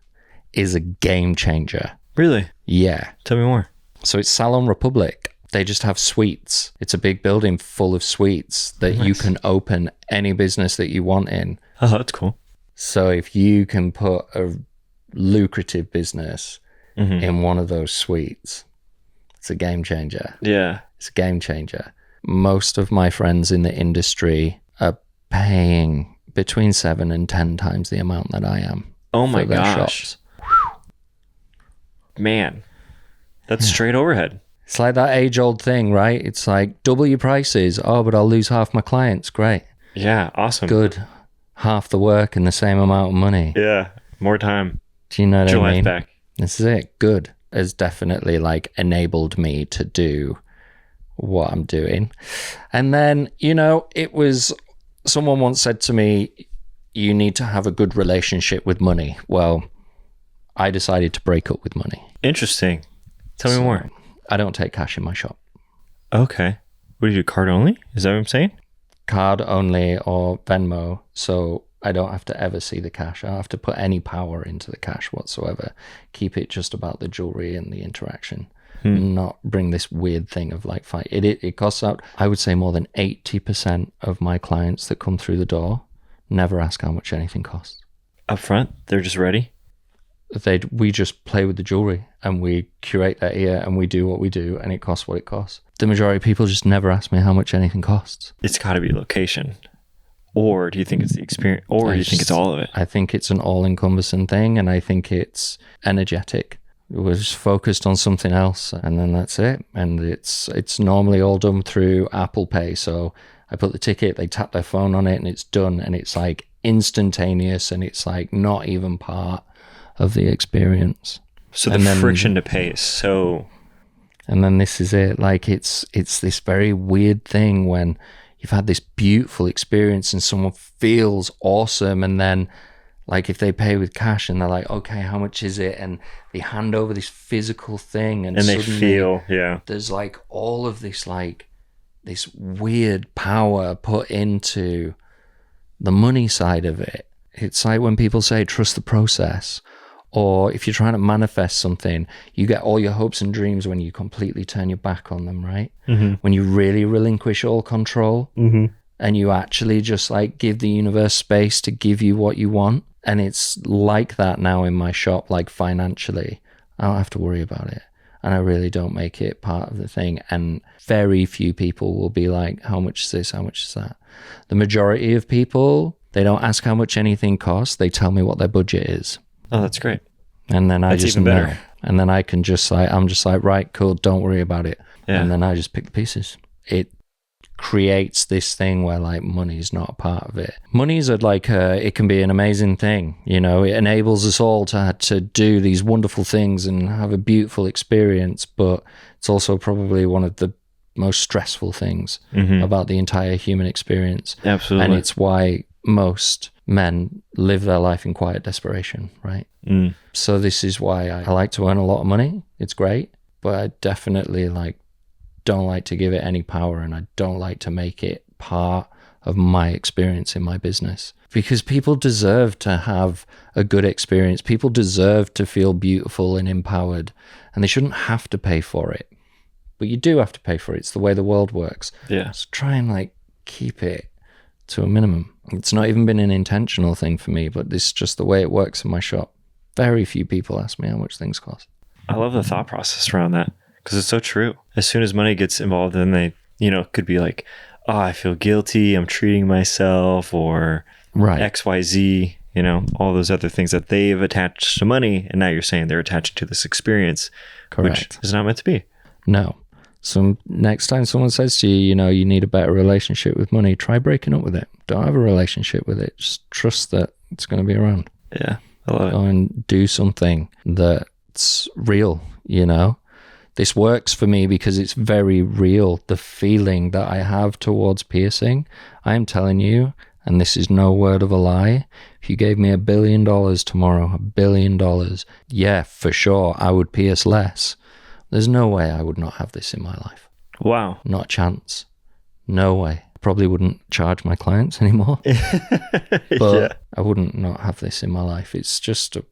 is a game changer. Really? Yeah. Tell me more. So it's Salon Republic. They just have suites. It's a big building full of suites that you can open any business that you want in. Oh, that's cool. So if you can put a lucrative business in one of those suites, it's a game changer. Yeah. It's a game changer. Most of my friends in the industry are paying between 7 and 10 times the amount that I am. Oh my gosh. Man. That's straight overhead. It's like that age-old thing, right? It's like, double your prices. Oh, but I'll lose half my clients. Great. Yeah, awesome. Good. Half the work and the same amount of money. Yeah, more time. Do you know what I mean? Life back. This is it. Good. Has definitely like enabled me to do what I'm doing. And then, you know, it was, someone once said to me, you need to have a good relationship with money. Well, I decided to break up with money. Interesting. Tell me more. I don't take cash in my shop. Okay. What do you do, card only? Is that what I'm saying? Card only or Venmo, so I don't have to ever see the cash. I don't have to put any power into the cash whatsoever. Keep it just about the jewelry and the interaction. Not bring this weird thing of like fight. It costs out, I would say more than 80% of my clients that come through the door never ask how much anything costs. Up front, they're just ready? we just play with the jewelry and we curate their ear and we do what we do and it costs what it costs. The majority of people just never ask me how much anything costs. It's got to be location. Or do you think it's the experience? Or do you think it's all of it? I think it's an all-encompassing thing, and I think it's energetic. We're just focused on something else, and then that's it. And it's normally all done through Apple Pay. So I put the ticket, they tap their phone on it, and it's done. And it's like instantaneous, and it's like not even part of the experience. So the friction to pay is so... And then this is it. Like it's this very weird thing when you've had this beautiful experience and someone feels awesome, and then like if they pay with cash and they're like, okay, how much is it? And they hand over this physical thing and they feel, there's like all of this, like this weird power put into the money side of it. It's like when people say, trust the process. Or if you're trying to manifest something, you get all your hopes and dreams when you completely turn your back on them, right? Mm-hmm. When you really relinquish all control and you actually just like give the universe space to give you what you want. And it's like that now in my shop, like financially. I don't have to worry about it. And I really don't make it part of the thing. And very few people will be like, how much is this? How much is that? The majority of people, they don't ask how much anything costs. They tell me what their budget is. Oh, that's great. And then that's just even better. know. And then I can just like, I'm just like, right, cool, don't worry about it. Yeah. And then I just pick the pieces. It creates this thing where like money's not a part of it. Money's like, it can be an amazing thing. You know, it enables us all to do these wonderful things and have a beautiful experience, but it's also probably one of the most stressful things about the entire human experience. Absolutely. And it's why most men live their life in quiet desperation, right? So this is why I like to earn a lot of money. It's great, but I definitely like don't like to give it any power, and I don't like to make it part of my experience in my business, because people deserve to have a good experience. People deserve to feel beautiful and empowered, and they shouldn't have to pay for it. But you do have to pay for it. It's the way the world works. Yeah. So try and like keep it to a minimum. It's not even been an intentional thing for me, but this is just the way it works in my shop. Very few people ask me how much things cost. I love the thought process around that, because it's so true. As soon as money gets involved, then they, could be like, oh, I feel guilty, I'm treating myself, or right. XYZ, all those other things that they've attached to money. And now you're saying they're attaching to this experience, correct, which is not meant to be. No. So next time someone says to you, you need a better relationship with money, try breaking up with it. Don't have a relationship with it. Just trust that it's going to be around. Yeah, I love it. Go and do something that's real, This works for me because it's very real. The feeling that I have towards piercing, I am telling you, and this is no word of a lie, if you gave me $1 billion tomorrow, $1 billion, yeah, for sure, I would pierce less. There's no way I would not have this in my life. Wow. Not a chance. No way. I probably wouldn't charge my clients anymore. But I wouldn't not have this in my life. It's just a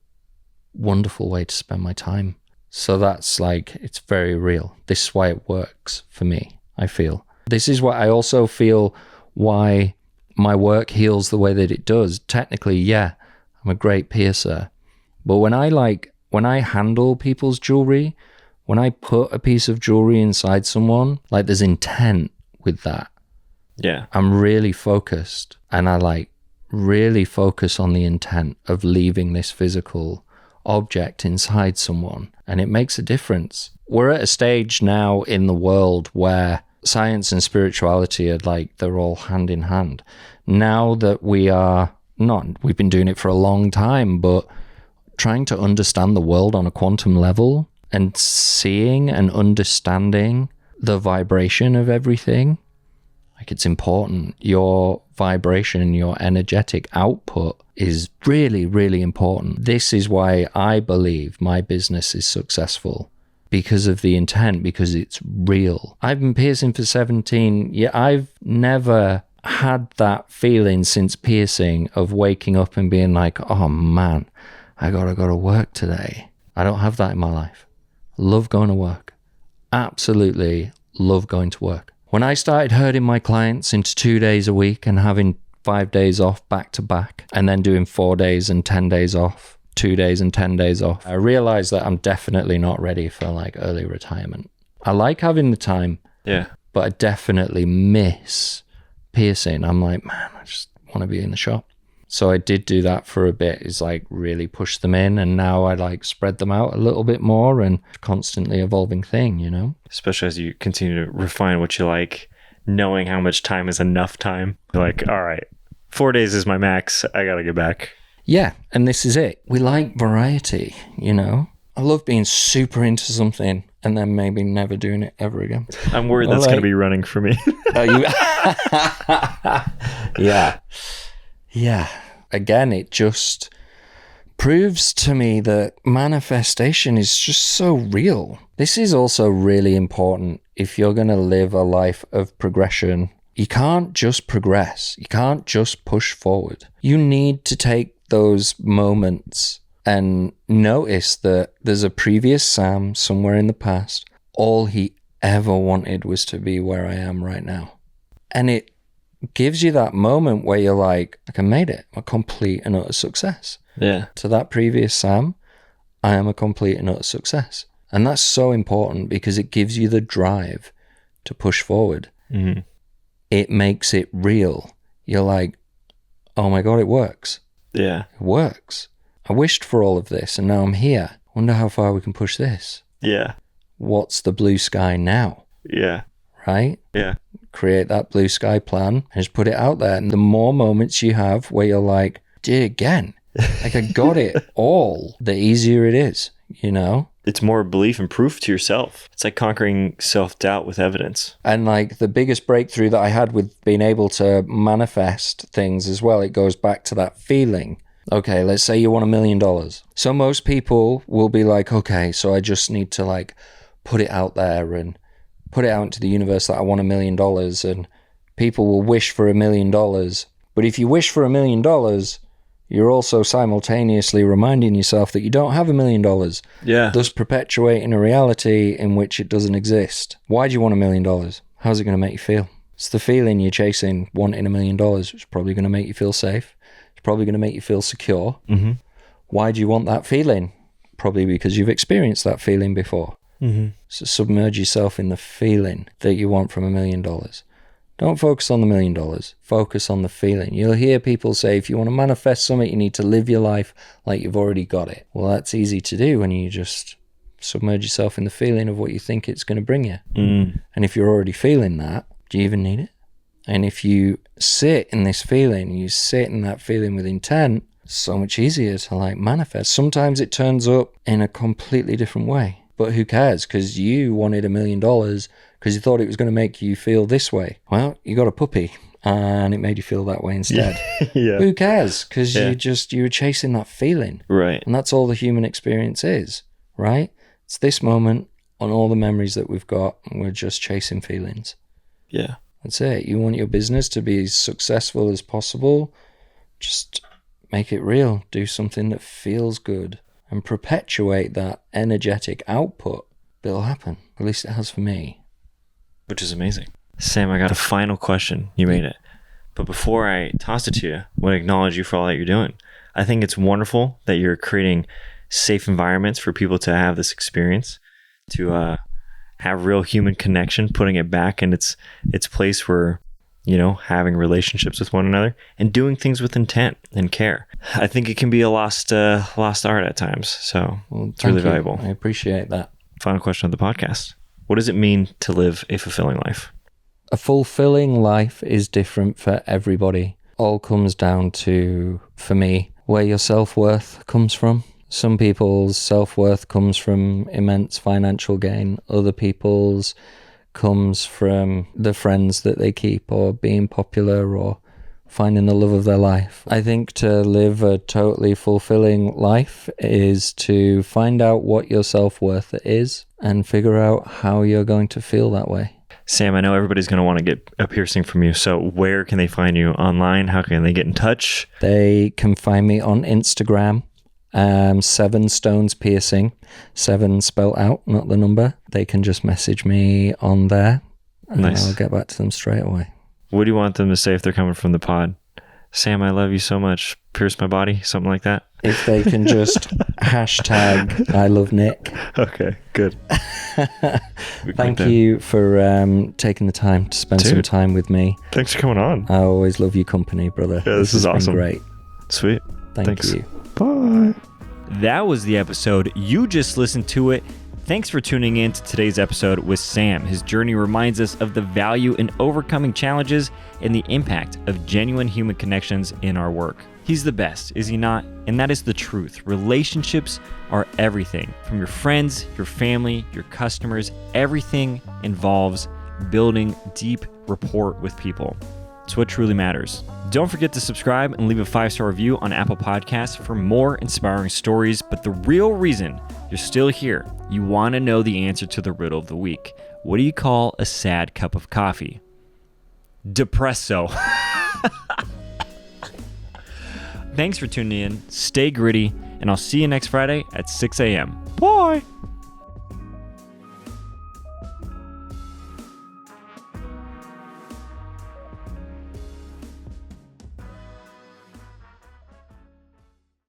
wonderful way to spend my time. So that's like, it's very real. This is why it works for me, I feel. This is why I also feel why my work heals the way that it does. Technically, yeah, I'm a great piercer. But when I handle people's jewelry, when I put a piece of jewelry inside someone, like there's intent with that. Yeah. I'm really focused, and I really focus on the intent of leaving this physical object inside someone, and it makes a difference. We're at a stage now in the world where science and spirituality are they're all hand in hand. Now that we've been doing it for a long time, but trying to understand the world on a quantum level and seeing and understanding the vibration of everything, it's important. Your vibration, your energetic output is really, really important. This is why I believe my business is successful, because of the intent, because it's real. I've been piercing for 17 years. I've never had that feeling since piercing of waking up and being like, oh man, I gotta go to work today. I don't have that in my life. Love going to work. Absolutely love going to work. When I started herding my clients into 2 days a week and having 5 days off back to back, and then doing 4 days and 10 days off, 2 days and 10 days off. I realized that I'm definitely not ready for like early retirement. I like having the time, but I definitely miss piercing. I'm like, man, I just want to be in the shop. So I did do that for a bit, is like really push them in, and now I like spread them out a little bit more, and constantly evolving thing, you know? Especially as you continue to refine what you like, knowing how much time is enough time. You're like, all right, 4 days is my max. I got to get back. Yeah, and this is it. We like variety, you know? I love being super into something and then maybe never doing it ever again. I'm worried that's going to be running for me. Yeah. Yeah. Again, it just proves to me that manifestation is just so real. This is also really important if you're going to live a life of progression. You can't just progress. You can't just push forward. You need to take those moments and notice that there's a previous Sam somewhere in the past. All he ever wanted was to be where I am right now. And it gives you that moment where you're like, I made it. I'm a complete and utter success. Yeah. To that previous Sam, I am a complete and utter success. And that's so important because it gives you the drive to push forward. Mm-hmm. It makes it real. You're like, oh my God, it works. Yeah. It works. I wished for all of this and now I'm here. Wonder how far we can push this. Yeah. What's the blue sky now? Yeah. Right? Yeah. Create that blue sky plan and just put it out there. And the more moments you have where you're like, did it again. Like I got it all, the easier it is, you know? It's more belief and proof to yourself. It's like conquering self-doubt with evidence. And like the biggest breakthrough that I had with being able to manifest things as well, it goes back to that feeling. Okay, let's say you want $1 million. So most people will be like, okay, so I just need to like put it out there and put it out into the universe that I want $1 million, and people will wish for $1 million. But if you wish for $1 million, you're also simultaneously reminding yourself that you don't have $1 million. Yeah. Thus perpetuating a reality in which it doesn't exist. Why do you want $1 million? How's it going to make you feel? It's the feeling you're chasing, wanting $1 million, which is probably going to make you feel safe. It's probably going to make you feel secure. Mm-hmm. Why do you want that feeling? Probably because you've experienced that feeling before. Mm-hmm. So submerge yourself in the feeling that you want from $1 million. Don't focus on the $1 million. Focus on the feeling. You'll hear people say, if you want to manifest something, you need to live your life like you've already got it. Well, that's easy to do when you just submerge yourself in the feeling of what you think it's going to bring you. Mm. And if you're already feeling that, do you even need it? And if you sit in this feeling, you sit in that feeling with intent, it's so much easier to like manifest. Sometimes it turns up in a completely different way. But who cares? Because you wanted $1 million because you thought it was going to make you feel this way. Well, you got a puppy and it made you feel that way instead. Yeah. Who cares? Because you were chasing that feeling. Right. And that's all the human experience is, right? It's this moment on all the memories that we've got, and we're just chasing feelings. Yeah. That's it. You want your business to be as successful as possible. Just make it real. Do something that feels good. And perpetuate that energetic output, it'll happen. At least it has for me. Which is amazing. Sam, I got a final question. You made it. But before I toss it to you, I want to acknowledge you for all that you're doing. I think it's wonderful that you're creating safe environments for people to have this experience, to have real human connection, putting it back in its place where, you know, having relationships with one another and doing things with intent and care. I think it can be a lost art at times. So it's really valuable. I appreciate that. Final question of the podcast. What does it mean to live a fulfilling life? A fulfilling life is different for everybody. All comes down to, for me, where your self-worth comes from. Some people's self-worth comes from immense financial gain. Other people's comes from the friends that they keep, or being popular, or finding the love of their life. I think to live a totally fulfilling life is to find out what your self-worth is and figure out how you're going to feel that way. Sam, I know everybody's going to want to get a piercing from you. So where can they find you online? How can they get in touch? They can find me on Instagram. 7 Stones Piercing, 7 spelled out, not the number. They can just message me on there and Nice. I'll get back to them straight away. What do you want them to say if they're coming from the pod? Sam, I love you so much. Pierce my body, something like that. If they can just hashtag I love Nick. Okay, good. Thank you for taking the time to spend some time with me. Thanks for coming on. I always love your company, brother. Yeah, this is has awesome. Been great. Sweet. Thanks. You. Bye. That was the episode. You just listened to it. Thanks for tuning in to today's episode with Sam. His journey reminds us of the value in overcoming challenges and the impact of genuine human connections in our work. He's the best, is he not? And that is the truth. Relationships are everything. From your friends, your family, your customers, everything involves building deep rapport with people. It's what truly matters. Don't forget to subscribe and leave a 5-star review on Apple Podcasts for more inspiring stories. But the real reason you're still here, you want to know the answer to the riddle of the week. What do you call a sad cup of coffee? Depresso. Thanks for tuning in. Stay gritty, and I'll see you next Friday at 6 a.m. Bye.